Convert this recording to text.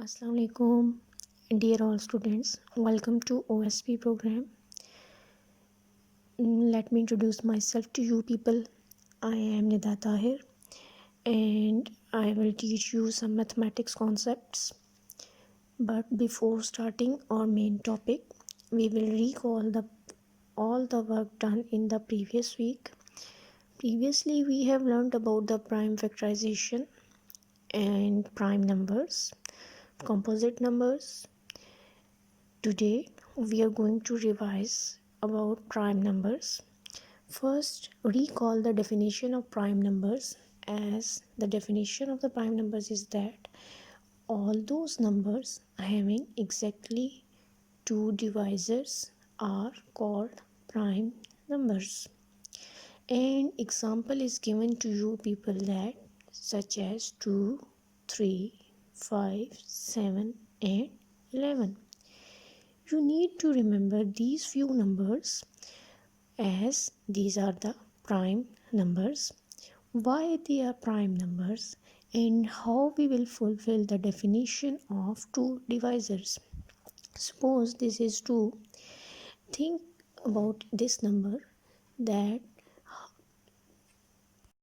Assalamu alaikum, dear all students. Welcome to OSP program. Let me introduce myself to you people. I am Nida Tahir and I will teach you some mathematics concepts. But before starting our main topic, we will recall all the work done in the previous week. Previously, we have learned about the prime factorization and prime numbers, composite numbers. Today we are going to revise about prime numbers. First, recall the definition of prime numbers, as the definition of the prime numbers is that all those numbers having exactly two divisors are called prime numbers. An example is given to you people that such as 2, 3, 5, 7 and 11. You need to remember these few numbers as these are the prime numbers, why they are prime numbers, and how we will fulfill the definition of two divisors. Suppose this is 2. Think about this number, that